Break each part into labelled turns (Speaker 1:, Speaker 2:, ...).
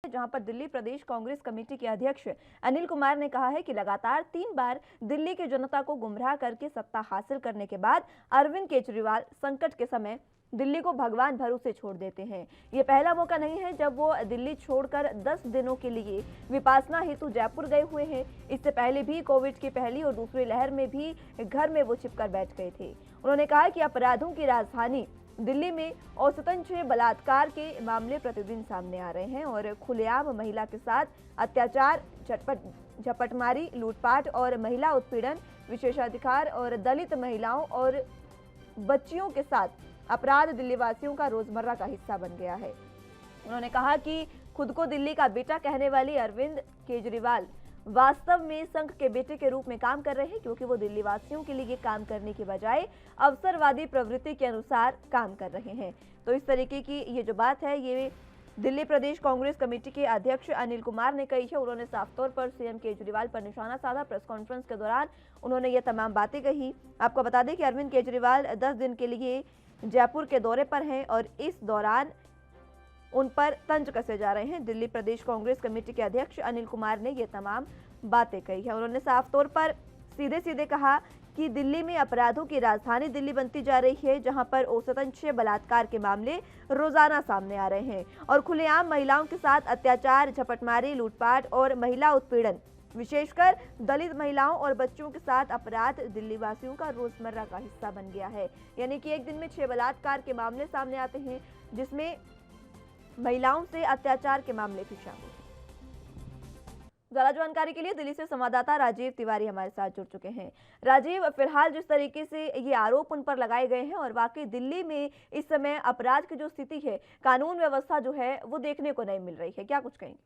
Speaker 1: जहां पर दिल्ली प्रदेश कांग्रेस कमेटी के अध्यक्ष अनिल कुमार ने कहा है कि लगातार 3 बार दिल्ली की जनता को गुमराह करके सत्ता हासिल करने के बाद अरविंद केजरीवाल संकट के समय दिल्ली को भगवान भरोसे छोड़ देते हैं। ये पहला मौका नहीं है जब वो दिल्ली छोड़कर 10 दिनों के लिए विपासना हेतु जयपुर गए हुए हैं। इससे पहले भी कोविड की पहली और दूसरी लहर में भी घर में वो छिपकर बैठ गए थे। उन्होंने कहा कि अपराधों की राजधानी दिल्ली में औसतन 6 बलात्कार के मामले प्रतिदिन सामने आ रहे हैं और खुलेआम महिला के साथ अत्याचार, झपटमारी, लूटपाट और महिला उत्पीड़न, विशेषाधिकार और दलित महिलाओं और बच्चियों के साथ अपराध दिल्ली वासियों का रोजमर्रा का हिस्सा बन गया है। उन्होंने कहा कि खुद को दिल्ली का बेटा कहने वाले अरविंद केजरीवाल वास्तव में संघ के बेटे के रूप में काम कर रहे हैं, क्योंकि वो दिल्ली वासियों के लिए काम करने के बजाय अवसरवादी प्रवृत्ति के अनुसार काम कर रहे हैं। तो इस तरीके की ये जो बात है, ये दिल्ली प्रदेश कांग्रेस कमेटी के अध्यक्ष अनिल कुमार ने कही है। उन्होंने साफ तौर पर सीएम केजरीवाल पर निशाना साधा। प्रेस कॉन्फ्रेंस के दौरान उन्होंने ये तमाम बातें कही। आपको बता दें कि अरविंद केजरीवाल 10 दिन के लिए जयपुर के दौरे पर हैं और इस दौरान उन पर तंज कसे जा रहे हैं। दिल्ली प्रदेश कांग्रेस कमेटी के अध्यक्ष अनिल कुमार ने ये तमाम बातें कही है। उन्होंने साफ तौर पर सीधे सीधे कहा कि दिल्ली में अपराधों की राजधानी दिल्ली बनती जा रही है, जहां पर औसतन 6 बलात्कार के मामले रोजाना सामने आ रहे हैं और खुलेआम महिलाओं के साथ अत्याचार, झपटमारी, लूटपाट और महिला उत्पीड़न, विशेषकर दलित महिलाओं और बच्चों के साथ अपराध दिल्ली वासियों का रोजमर्रा का हिस्सा बन गया है। यानी कि एक दिन में 6 बलात्कार के मामले सामने आते हैं, जिसमें महिलाओं से अत्याचार के मामले भी शामिल हैं। ज्यादा जानकारी के लिए दिल्ली से संवाददाता राजीव तिवारी हमारे साथ जुड़ चुके हैं। राजीव, फिलहाल जिस तरीके से ये आरोप उन पर लगाए गए हैं और वाकई दिल्ली में इस समय अपराध की जो स्थिति है, कानून व्यवस्था जो है वो देखने को नहीं मिल रही है, क्या कुछ कहेंगे?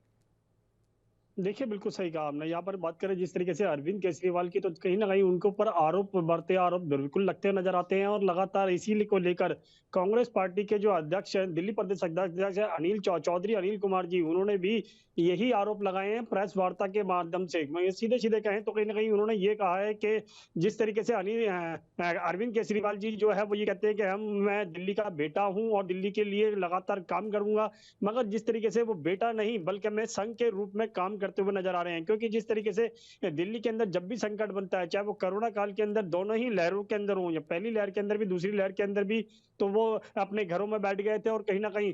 Speaker 2: देखिए, बिल्कुल सही कहा आपने। यहाँ पर बात करें जिस तरीके से अरविंद केजरीवाल की, तो कहीं न कहीं उनके ऊपर आरोप बढ़ते आरोप बिल्कुल लगते नज़र आते हैं और लगातार इसी को लेकर कांग्रेस पार्टी के जो अध्यक्ष हैं, दिल्ली प्रदेश अध्यक्ष हैं चौधरी अनिल कुमार जी, उन्होंने भी यही आरोप लगाए हैं प्रेस वार्ता के माध्यम से। मैं सीधे-सीधे कहें तो कहीं न कहीं उन्होंने ये कहा है कि जिस तरीके से अरविंद केजरीवाल जी जो है वो ये कहते हैं कि मैं दिल्ली का बेटा हूँ और दिल्ली के लिए लगातार काम करूँगा। मगर जिस तरीके से वो बेटा नहीं बल्कि मैं संघ के रूप में काम करते हुए नजर आ रहे हैं, क्योंकि जिस तरीके से दिल्ली के अंदर जब भी संकट बनता है, चाहे वो कोरोना काल के अंदर दोनों ही लहरों के अंदर हो, या पहली लहर के अंदर भी दूसरी लहर के अंदर भी, तो वो अपने घरों में बैठ गए थे और कहीं ना कहीं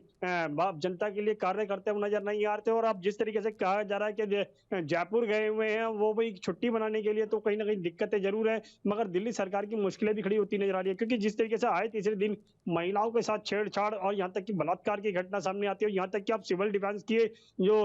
Speaker 2: जनता के लिए कार्य करते हुए नजर नहीं आ रहे थे। और अब जिस तरीके से कहा जा रहा है कि जयपुर गए हुए हैं वो भी छुट्टी मनाने के लिए, तो कहीं ना कहीं दिक्कतें जरूर है, मगर दिल्ली सरकार की मुश्किलें भी खड़ी होती नजर आ रही है, क्योंकि जिस तरीके से आए तीसरे दिन महिलाओं के साथ छेड़छाड़ और यहाँ तक कि बलात्कार की घटना सामने आती है, यहाँ तक कि आप सिविल डिफेंस की जो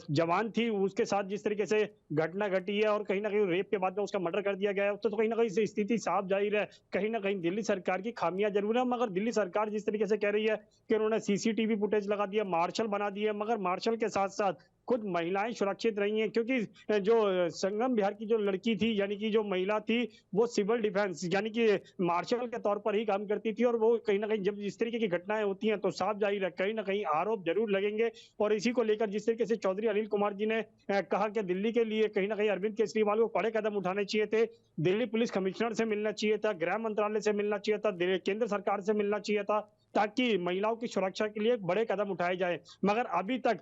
Speaker 2: जवान थी उसके साथ जिस तरीके से घटना घटी है और कहीं ना कहीं रेप के बाद में उसका मर्डर कर दिया गया है, तो कहीं ना कहीं स्थिति साफ जाहिर है, कहीं ना कहीं दिल्ली सरकार की खामियां जरूर है। मगर दिल्ली सरकार जिस तरीके से कह रही है कि उन्होंने सीसीटीवी फुटेज लगा दिया, मार्शल बना दिए, मगर मार्शल के साथ साथ खुद महिलाएं सुरक्षित रही हैं, क्योंकि जो संगम बिहार की जो लड़की थी, यानी कि जो महिला थी, वो सिविल डिफेंस यानी कि मार्शल के तौर पर ही काम करती थी। और वो कहीं ना कहीं जब इस तरीके की घटनाएं होती हैं तो साफ जाहिर है कहीं ना कहीं आरोप जरूर लगेंगे। और इसी को लेकर जिस तरीके से चौधरी अनिल कुमार जी ने कहा कि दिल्ली के लिए कहीं ना कहीं अरविंद केजरीवाल को बड़े कदम उठाने चाहिए थे, दिल्ली पुलिस कमिश्नर से मिलना चाहिए था, गृह मंत्रालय से मिलना चाहिए था, केंद्र सरकार से मिलना चाहिए था, ताकि महिलाओं की सुरक्षा के लिए बड़े कदम उठाए जाए। मगर अभी तक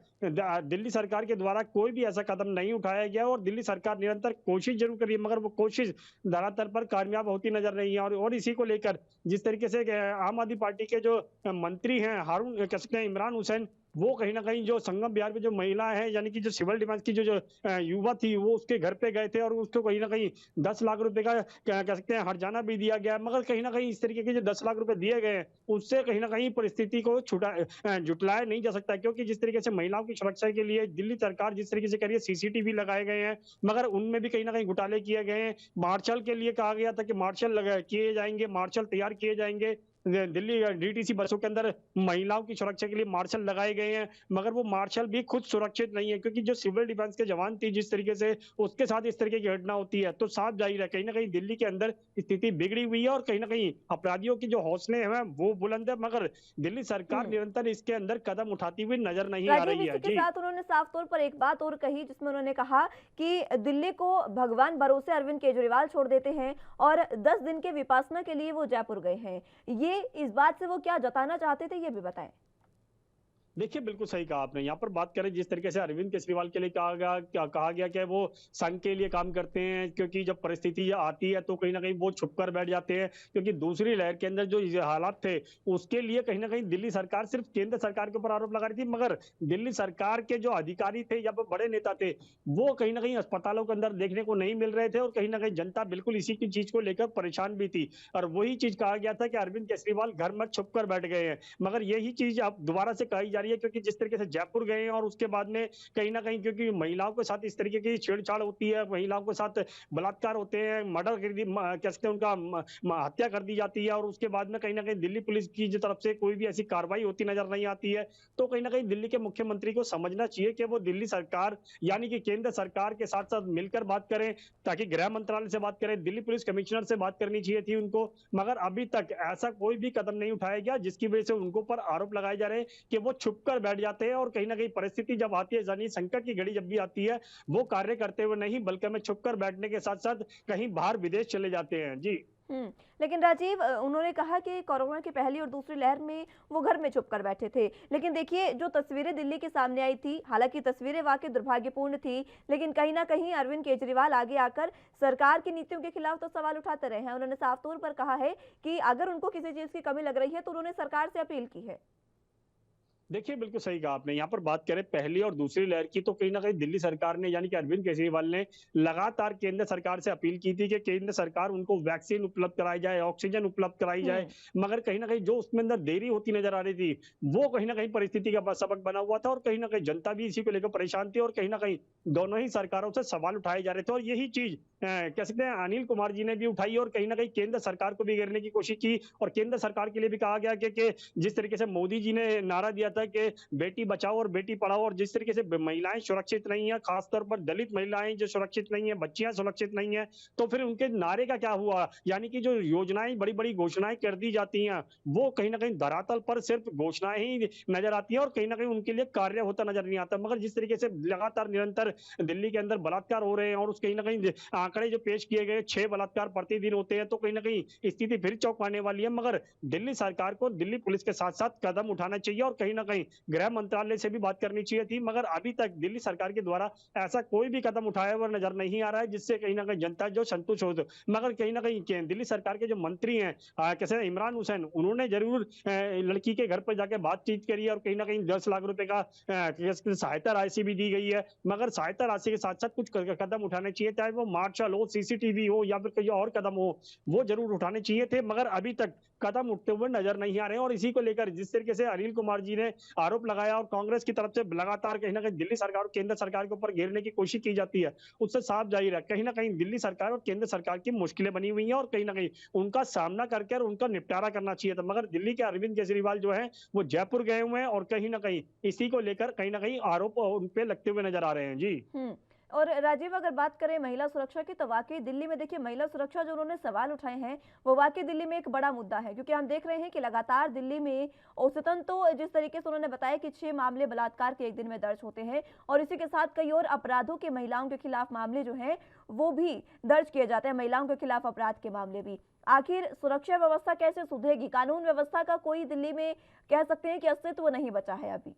Speaker 2: दिल्ली सरकार के द्वारा कोई भी ऐसा कदम नहीं उठाया गया और दिल्ली सरकार निरंतर कोशिश जरूर कर रही है, मगर वो कोशिश धरातल पर कामयाब होती नजर नहीं है। और इसी को लेकर जिस तरीके से आम आदमी पार्टी के जो मंत्री हैं हारून कह सकते हैं इमरान हुसैन, वो कहीं ना कहीं जो संगम बिहार में जो महिला है, यानी कि जो सिविल डिफेंस की जो युवा थी, वो उसके घर पे गए थे और उसको कहीं ना कहीं 10 लाख रुपए का कह सकते हैं हर्जाना भी दिया गया। मगर कहीं ना कहीं इस तरीके के जो 10 लाख रुपए दिए गए हैं उससे कहीं ना कहीं परिस्थिति को जुटलाया नहीं जा सकता, क्योंकि जिस तरीके से महिलाओं की सुरक्षा के लिए दिल्ली सरकार जिस तरीके से कह रही है सीसीटीवी लगाए गए हैं, मगर उनमें भी कहीं ना कहीं घोटाले किए गए हैं। मार्शल के लिए कहा गया था कि मार्शल किए जाएंगे, मार्शल तैयार किए जाएंगे, दिल्ली डीटीसी बसों के अंदर महिलाओं की सुरक्षा के लिए मार्शल लगाए गए हैं, मगर वो मार्शल भी खुद सुरक्षित नहीं है, क्योंकि जो सिविल डिफेंस के जवान थी जिस तरीके से उसके साथ इस तरीके की घटना होती है, तो साफ जाहिर है कहीं ना कहीं दिल्ली के अंदर स्थिति बिगड़ी हुई है और कहीं ना कहीं अपराधियों की जो हौसले हैं वो बुलंद है, मगर दिल्ली सरकार निरंतर इसके अंदर कदम उठाती हुई नजर नहीं आ
Speaker 1: राजीव,
Speaker 2: रही है।
Speaker 1: इसी के
Speaker 2: जी
Speaker 1: साथ उन्होंने साफ तौर पर एक बात और कही, जिसमें उन्होंने कहा कि दिल्ली को भगवान भरोसे अरविंद केजरीवाल छोड़ देते हैं और 10 दिन के विपासना के लिए वो जयपुर गए हैं। ये इस बात से वो क्या जताना चाहते थे, ये भी बताएं।
Speaker 2: देखिए, बिल्कुल सही कहा आपने। यहाँ पर बात करें जिस तरीके से अरविंद केजरीवाल के लिए कहा गया कि वो संघ के लिए काम करते हैं, क्योंकि जब परिस्थिति आती है तो कहीं न कहीं वो छुप कर बैठ जाते हैं, क्योंकि दूसरी लहर के अंदर जो ये हालात थे, उसके लिए कहीं न कहीं दिल्ली सरकार सिर्फ केंद्र सरकार के ऊपर आरोप लगा रही थी, मगर दिल्ली सरकार के जो अधिकारी थे या फिर बड़े नेता थे, वो कहीं न कहीं अस्पतालों के अंदर देखने को नहीं मिल रहे थे और कहीं न कहीं जनता बिल्कुल इसी की चीज़ को लेकर परेशान भी थी। और वही चीज़ कहा गया था कि अरविंद केजरीवाल घर में छुप कर बैठ गए हैं। मगर यही चीज़ अब दोबारा से कही जा रही है, क्योंकि जिस तरीके से जयपुर गए हैं और उसके बाद में कहीं न कहीं क्योंकि महिलाओं के साथ इस तरीके की छेड़छाड़ होती है, महिलाओं के साथ बलात्कार होते हैं, मर्डर कर दी कह सकते हैं उनका हत्या कर दी जाती है और उसके बाद में कहीं न कहीं दिल्ली पुलिस की जो तरफ से कोई भी ऐसी कार्रवाई होती नज़र नहीं आती है। तो कहीं न कहीं दिल्ली के मुख्यमंत्री को समझना चाहिए कि वो दिल्ली सरकार यानी कि केंद्र सरकार के साथ-साथ मिलकर बात करें, ताकि गृह मंत्रालय से बात करें, दिल्ली पुलिस कमिश्नर से बात करनी चाहिए थी उनको। मगर अभी तक ऐसा कोई भी कदम नहीं उठाया गया, जिसकी वजह से उनको ऊपर आरोप लगाए जा रहे हैं कि वो छुप कर बैठ जाते हैं और कहीं न कहीं परिस्थिति जब आती है, यानी संकट की घड़ी जब भी आती है, वो कार्य करते हुए नहीं बल्कि हमें छुप कर बैठने के साथ-साथ कहीं बाहर विदेश चले जाते हैं। जी।
Speaker 1: हुँ। लेकिन राजीव, उन्होंने कहा कि कोरोना की पहली और दूसरी लहर में वो घर में छुप कर बैठे थे। लेकिन देखिए, जो तस्वीरें दिल्ली के सामने आई थी, हालाँकि तस्वीरें वाक़ई दुर्भाग्यपूर्ण थी, लेकिन कहीं न कहीं अरविंद केजरीवाल आगे आकर सरकार की नीतियों के खिलाफ तो सवाल उठाते रहे हैं। उन्होंने साफ तौर पर कहा है कि अगर उनको किसी चीज़ की कमी लग रही है, तो उन्होंने सरकार से अपील की है।
Speaker 2: देखिए, बिल्कुल सही कहा आपने। यहाँ पर बात करें पहली और दूसरी लहर की, तो कहीं न कहीं दिल्ली सरकार ने यानी कि अरविंद केजरीवाल ने लगातार केंद्र सरकार से अपील की थी कि केंद्र सरकार उनको वैक्सीन उपलब्ध कराई जाए, ऑक्सीजन उपलब्ध कराई जाए।
Speaker 1: हुँ।
Speaker 2: मगर कहीं न कहीं जो उसमें अंदर देरी होती नज़र आ रही थी, वो कहीं न कहीं परिस्थिति का सबक बना हुआ था और कहीं न कहीं जनता भी इसी को लेकर परेशान थी और कहीं न कहीं दोनों ही सरकारों से सवाल उठाए जा रहे थे और यही चीज़ कह सकते हैं अनिल कुमार जी ने भी उठाई और कहीं न कहीं केंद्र सरकार को भी घेरने की कोशिश की और केंद्र सरकार के लिए भी कहा गया कि जिस तरीके से मोदी जी ने नारा दिया था कि बेटी बचाओ और बेटी पढ़ाओ और जिस तरीके से महिलाएं सुरक्षित नहीं है, खासतौर पर दलित महिलाएं जो सुरक्षित नहीं है, बच्चियां सुरक्षित नहीं है, तो फिर उनके नारे का क्या हुआ? यानी कि जो योजनाएं बड़ी-बड़ी घोषणाएं कर दी जाती हैं, वो कहीं न कहीं धरातल पर सिर्फ घोषणाएं ही नजर आती हैं और कहीं न कहीं उनके लिए कार्य होता नजर नहीं आता। मगर जिस तरीके से लगातार निरंतर दिल्ली के अंदर बलात्कार हो रहे हैं और उस कहीं न कहीं आंकड़े जो पेश किए गए 6 बलात्कार प्रतिदिन होते हैं, तो कहीं न कहीं स्थिति फिर चौंकाने वाली है। मगर दिल्ली सरकार को दिल्ली पुलिस के साथ-साथ कदम उठाना चाहिए और कहीं न कहीं गृह मंत्रालय से भी बात करनी चाहिए थी, मगर अभी तक दिल्ली सरकार के द्वारा ऐसा कोई भी कदम उठाया हुआ नजर नहीं आ रहा है, जिससे कहीं न कहीं जनता जो संतुष्ट हो। मगर कहीं न कहीं दिल्ली सरकार के जो मंत्री हैं कैसे इमरान हुसैन, उन्होंने ज़रूर लड़की के घर पर जाके बातचीत करी है और कहीं न कहीं 10 लाख रुपए का सहायता राशि भी दी गई है। मगर सहायता राशि के साथ-साथ कुछ क कदम उठाने चाहिए, चाहे वो मार्शल हो, सीसीटीवी हो या फिर कोई और कदम हो, वो ज़रूर उठाने चाहिए थे, मगर अभी तक कदम उठते हुए नजर नहीं आ रहे हैं और इसी को लेकर जिस तरीके से अनिल कुमार जी ने आरोप लगाया और कांग्रेस की तरफ से लगातार कहीं न कहीं दिल्ली सरकार और केंद्र सरकार के ऊपर घेरने की कोशिश की जाती है, उससे साफ ज़ाहिर है कहीं न कहीं दिल्ली सरकार और केंद्र सरकार की मुश्किलें बनी हुई हैं और कहीं न कहीं उनका सामना करके और उनका निपटारा करना चाहिए था। मगर दिल्ली के अरविंद केजरीवाल जो हैं, वो जयपुर गए हुए हैं और कहीं न कहीं इसी को लेकर कहीं न कहीं आरोप उन पे लगते हुए नज़र आ रहे हैं। जी।
Speaker 1: हुँ। और राजीव, अगर बात करें महिला सुरक्षा की, तो वाक़ई दिल्ली में देखिए महिला सुरक्षा जो उन्होंने सवाल उठाए हैं, वो वाक़ई दिल्ली में एक बड़ा मुद्दा है। क्योंकि हम देख रहे हैं कि लगातार दिल्ली में औसतन तो जिस तरीके से उन्होंने बताया कि 6 मामले बलात्कार के एक दिन में दर्ज होते हैं और इसी के साथ कई और अपराधों के महिलाओं के खिलाफ मामले जो हैं, वो भी दर्ज किए जाते हैं, महिलाओं के खिलाफ अपराध के मामले भी। आखिर सुरक्षा व्यवस्था कैसे सुधरेगी? कानून व्यवस्था का कोई दिल्ली में कह सकते हैं कि अस्तित्व नहीं बचा है अभी।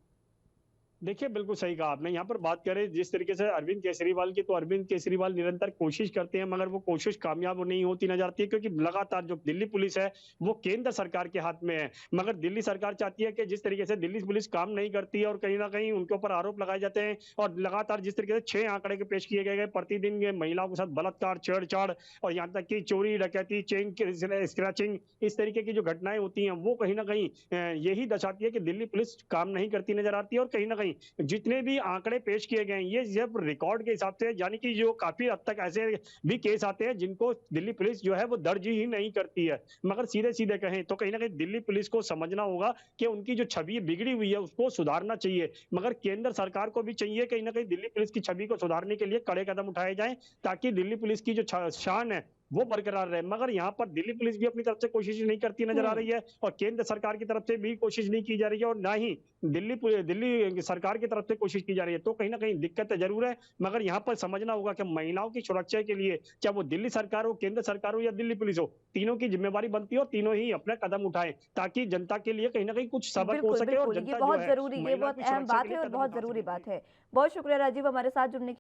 Speaker 2: देखिए, बिल्कुल सही कहा आपने। यहाँ पर बात करें जिस तरीके से अरविंद केजरीवाल की, तो अरविंद केजरीवाल निरंतर कोशिश करते हैं, मगर वो कोशिश कामयाब नहीं होती नज़र आती है क्योंकि लगातार जो दिल्ली पुलिस है, वो केंद्र सरकार के हाथ में है। मगर दिल्ली सरकार चाहती है कि जिस तरीके से दिल्ली पुलिस काम नहीं करती है और कहीं न कहीं उनके ऊपर आरोप लगाए जाते हैं और लगातार जिस तरीके से 6 आंकड़े के पेश किए गए, प्रतिदिन ये महिलाओं के साथ बलात्कार, छेड़छाड़ और यहाँ तक कि चोरी, डकैती, चेन स्क्रैचिंग, इस तरीके की जो घटनाएँ होती हैं, वो कहीं न कहीं यही दर्शाती है कि दिल्ली पुलिस काम नहीं करती नज़र आती है और कहीं न कहीं जितने भी आंकड़े पेश किए गए हैं, ये सिर्फ रिकॉर्ड के हिसाब से, यानी कि जो काफी हद तक ऐसे भी केस आते हैं जिनको दिल्ली पुलिस जो है वो दर्ज ही नहीं करती है। मगर सीधे-सीधे कहें तो कहीं न कहीं दिल्ली पुलिस को समझना होगा कि उनकी जो छवि बिगड़ी हुई है उसको सुधारना चाहिए। मगर केंद्र सरकार को भी चाहिए कहीं न कहीं दिल्ली पुलिस की छवि को सुधारने के लिए कड़े कदम उठाए जाएँ, ताकि दिल्ली पुलिस की जो शान है वो बरकरार रहे। मगर यहाँ पर दिल्ली पुलिस भी अपनी तरफ से कोशिश नहीं करती नजर आ रही है और केंद्र सरकार की तरफ से भी कोशिश नहीं की जा रही है और ना ही दिल्ली सरकार की तरफ से कोशिश की जा रही है। तो कहीं ना कहीं दिक्कत जरूर है, मगर यहाँ पर समझना होगा कि महिलाओं की सुरक्षा के लिए चाहे वो दिल्ली सरकार हो, केंद्र सरकार हो या दिल्ली पुलिस हो, तीनों की जिम्मेवारी बनती है और तीनों ही अपना कदम उठाएं ताकि जनता के लिए कहीं ना कहीं कुछ सबक हो
Speaker 1: बिल्कुल
Speaker 2: सके और
Speaker 1: बिल्कुल, ये
Speaker 2: जनता जो
Speaker 1: बहुत
Speaker 2: है
Speaker 1: जरूरी, ये
Speaker 2: महिला
Speaker 1: बहुत
Speaker 2: की
Speaker 1: अहम
Speaker 2: सुरक्षा
Speaker 1: बात
Speaker 2: के
Speaker 1: है
Speaker 2: लिए
Speaker 1: और
Speaker 2: कदम
Speaker 1: बहुत
Speaker 2: उठा
Speaker 1: जरूरी
Speaker 2: सके।
Speaker 1: बात है। बहुत शुक्रिया राजीव हमारे साथ जुड़ने